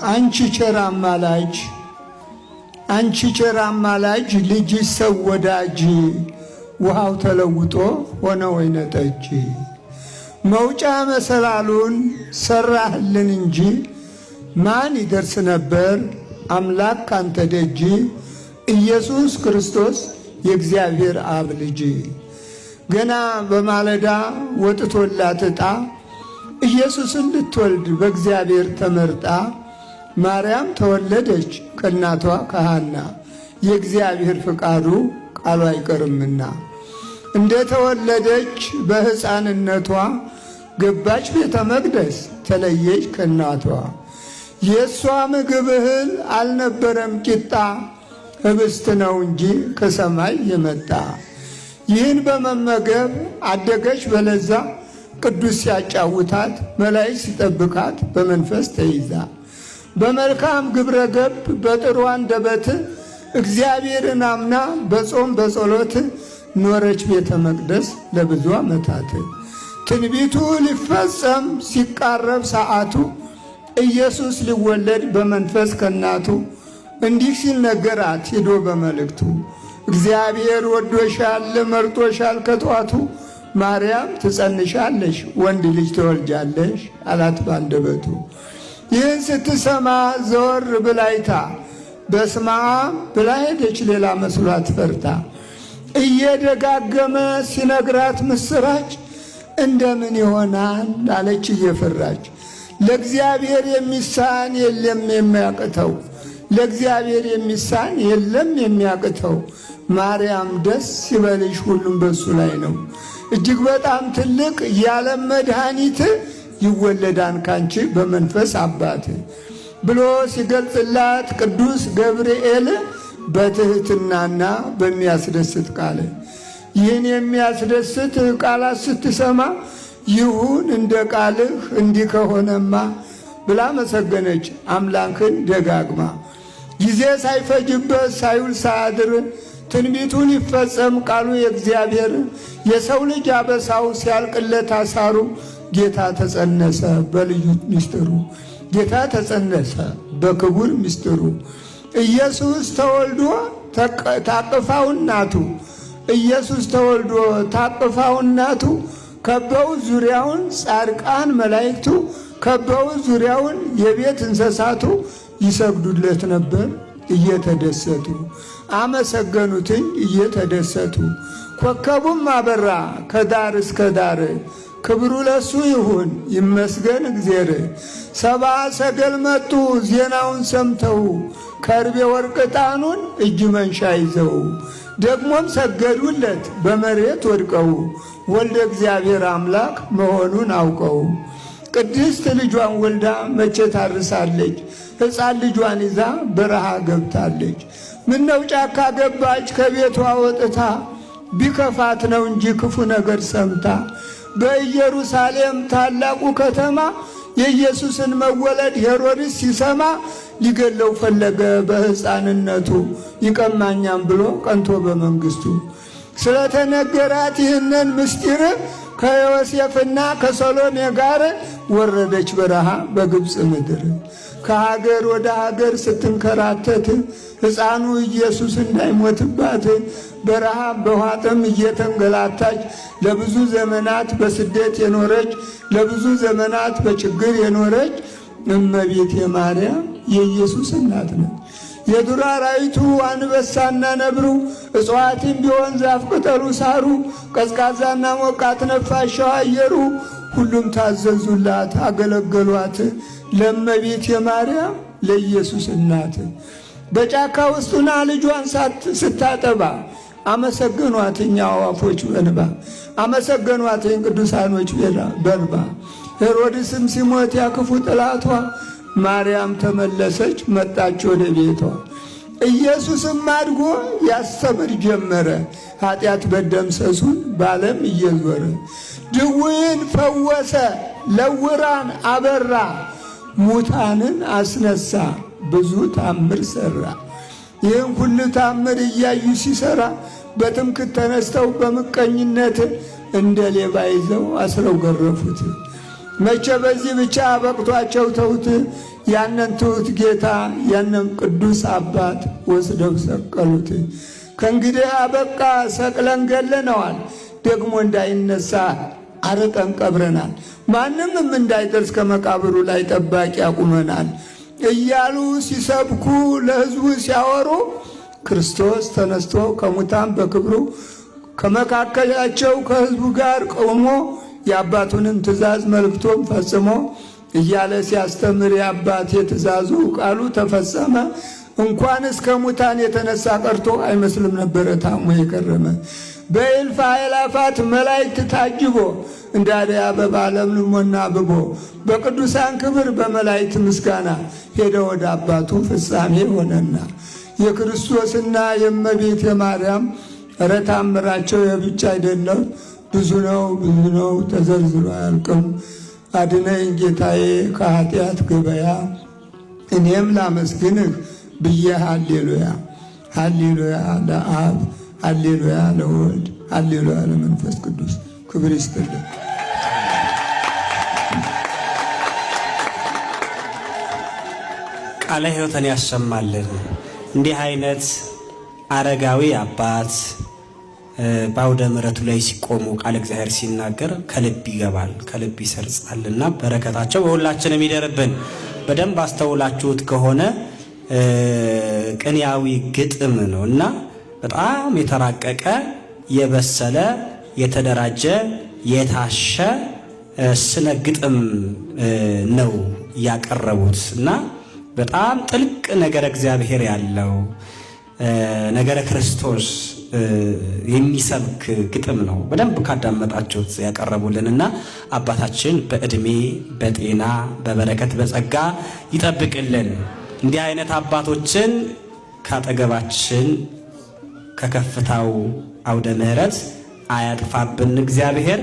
አንቺ ቸር አማላጅ አንቺ ቸር አማላጅ ልጅሽ ሰው ወዳጅ ውሃው ተለውጦ ሆነ ወይነ ጠጅ መውጫ መሰላሉን ሰራህልን እንጂ ማን ይደርስ ነበር አምላክ ካንተ ደጅ ኢየሱስ ክርስቶስ የእግዚአብሔር አብ ልጅ ገና በማለዳ ወጥቶላት ዕጣ ኢየሱስን ልትወልድ በእግዚአብሔር ተመርጣ ማርያም ተወለደች ከእናቷ ከሐና የእግዚአብሔር ፍቃዱ ቃሉ አይቀርምና እንደ ተወለደች በሕፃንነቷ ገባች ቤተ መቅደስ ተለየች ከእናቷ የእሷ ምግብ እህል አልነበረም ቂጣ ህብስት ነው እንጂ ከሰማይ የመጣ ይህን በመመገብ አደገች በለዛ ቅዱስ ሲያጫውታት መላእክት ሲጠብቃት በመንፈስ ተይዛ በመልካም ግብረ ገብ በጥሩ አንደበት እግዚአብሔርን አምና በጾም በጸሎት ኖረች ቤተ መቅደስ ለብዙ ዓመታት ትንቢቱ ሊፈጸም ሲቃረብ ሰዓቱ ኢየሱስ ሊወለድ በመንፈስ ከናቱ እንዲህ ሲል ነገራት ሄዶ በመልእክቱ እግዚአብሔር ወዶሻል መርጦሻል ከጧቱ ማርያም ትጸንሻለሽ ወንድ ልጅ ትወልጃለሽ አላት ባንደበቱ ይህን ስትሰማ ዘወር ብላይታ በስመ አብ ብላ ሄደች ሌላ መስሏት ፈርታ እየደጋገመ ሲነግራት ምስራች እንደምን ይሆናል አለች እየፈራች ለእግዚአብሔር የሚሳን የለም የሚያቅተው ለእግዚአብሔር የሚሳን የለም የሚያቅተው ማርያም ደስ ይበልሽ ሁሉም በሱ ላይ ነው እጅግ በጣም ትልቅ የዓለም መድኃኒት ይወለዳን ካንቺ በመንፈስ አባት ብሎ ሲገልጽላት ቅዱስ ገብርኤል በትህትናና በሚያስደስት ቃል ይህን የሚያስደስት ቃላት ስትሰማ ይሁን እንደ ቃልህ እንዲህ ከሆነማ ብላ መሰገነች አምላክን ደጋግማ ጊዜ ሳይፈጅበት ሳይውል ሳያድር ትንቢቱን ይፈጸም ቃሉ የእግዚአብሔር የሰው ልጅ አበሳው ሲያልቅለት አሳሩ ጌታ ተጸነሰ በልዩ ምስጢሩ ጌታ ተጸነሰ በክቡር ምስጢሩ ኢየሱስ ተወልዶ ታቅፋው እናቱ ኢየሱስ ተወልዶ ታቅፋው እናቱ ከበው ዙሪያውን ጻድቃን መላእክቱ ከበው ዙሪያውን የቤት እንስሳቱ ይሰግዱለት ነበር እየተደሰቱ አመሰገኑትኝ እየተደሰቱ ኮከቡም አበራ ከዳር እስከ ዳር ክብሩ ለሱ ይሁን ይመስገን እግዚአብሔር ሰብአ ሰገል መጡ ዜናውን ሰምተው ከርቤ ወርቅ ዕጣኑን እጅ መንሻ ይዘው ደግሞም ሰገዱለት በመሬት ወድቀው ወልደ እግዚአብሔር አምላክ መሆኑን አውቀው ቅድስት ልጇን ወልዳ መቼ ታርሳለች ሕፃን ልጇን ይዛ በረሃ ገብታለች ምነው ጫካ ገባች ከቤቷ ወጥታ ቢከፋት ነው እንጂ ክፉ ነገር ሰምታ በኢየሩሳሌም ታላቁ ከተማ የኢየሱስን መወለድ ሄሮድስ ሲሰማ ሊገለው ፈለገ በሕፃንነቱ ይቀማኛም ብሎ ቀንቶ በመንግስቱ ስለተነገራት ይህንን ምስጢር ከዮሴፍና ከሰሎሜ ጋር ወረደች በረሃ በግብፅ ምድር ከሀገር ወደ ሀገር ስትንከራተት ሕፃኑ ኢየሱስ እንዳይሞትባት በረሃ በኋጥም እየተንገላታች ለብዙ ዘመናት በስደት የኖረች ለብዙ ዘመናት በችግር የኖረች እመቤቴ ማርያም የኢየሱስ እናት ነች የዱር አራዊቱ አንበሳና ነብሩ እጽዋትም ቢሆን ዛፍ ቅጠሉ ሳሩ ቀዝቃዛና ሞቃት ነፋሻው አየሩ ሁሉም ታዘዙላት አገለገሏት ለእመቤቴ ማርያም ለኢየሱስ እናት በጫካ ውስጡና ልጇን ስታጠባ አመሰገኗትኝ አዕዋፎች በንባ አመሰገኗትኝ ቅዱሳኖች በንባ ሄሮድስም ሲሞት ያክፉ ጥላቷ ማርያም ተመለሰች መጣች ወደ ቤቷ ኢየሱስም አድጎ ያስተምር ጀመረ ኃጢአት በደምሰሱን በዓለም እየዞረ ድውይን ፈወሰ ለውራን አበራ ሙታንን አስነሳ ብዙ ታምር ሰራ ይህን ሁሉ ታምር እያዩ ሲሰራ በትምክህት ተነስተው በምቀኝነት እንደ ሌባ ይዘው አስረው ገረፉት መቼ በዚህ ብቻ በቅቷቸው ተውት ያንን ትሑት ጌታ ያንን ቅዱስ አባት ወስደው ሰቀሉት። ከእንግዲህ አበቃ፣ ሰቅለን ገለነዋል። ደግሞ እንዳይነሳ አርቀን ቀብረናል። ማንምም እንዳይደርስ ከመቃብሩ ላይ ጠባቂ አቁመናል እያሉ ሲሰብኩ ለሕዝቡ ሲያወሩ ክርስቶስ ተነስቶ ከሙታን በክብሩ ከመካከላቸው ከሕዝቡ ጋር ቆሞ የአባቱንም ትእዛዝ መልእክቶም ፈጽሞ እያለ ሲያስተምር የአባቴ ትእዛዙ ቃሉ ተፈጸመ። እንኳን እስከ ሙታን የተነሳ ቀርቶ አይመስልም ነበረ ታሞ የከረመ። በእልፍ አእላፋት መላእክት ታጅቦ እንደ አደይ አበባ ለምልሞና አብቦ በቅዱሳን ክብር በመላእክት ምስጋና ሄደ ወደ አባቱ ፍጻሜ ሆነና የክርስቶስና የእመቤት የማርያም ኧረ ታምራቸው የብቻ አይደለም፣ ብዙ ነው ተዘርዝሮ አያልቅም። አድነኝ ጌታዬ ከኃጢአት ገበያ እኔም ላመስግንህ ብዬ ሃሌሉያ ሃሌሉያ ለአብ ሃሌሉያ ለወልድ ሃሌሉያ ለመንፈስ ቅዱስ ክብር ይስጥልን። ቃለ ሕይወትን ያሰማልን። እንዲህ አይነት አረጋዊ አባት በአውደ ምሕረቱ ላይ ሲቆሙ ቃል እግዚአብሔር ሲናገር ከልብ ይገባል፣ ከልብ ይሰርጻልና በረከታቸው በሁላችንም ይደርብን። በደንብ አስተውላችሁት ከሆነ ቅኔያዊ ግጥም ነው እና በጣም የተራቀቀ የበሰለ የተደራጀ የታሸ ስነ ግጥም ነው ያቀረቡት እና በጣም ጥልቅ ነገረ እግዚአብሔር ያለው ነገረ ክርስቶስ የሚሰብክ ግጥም ነው። በደንብ ካዳመጣችሁት ያቀረቡልንና አባታችን በእድሜ በጤና በበረከት በጸጋ ይጠብቅልን። እንዲህ አይነት አባቶችን ካጠገባችን ከከፍታው አውደ ምሕረት አያጥፋብን እግዚአብሔር።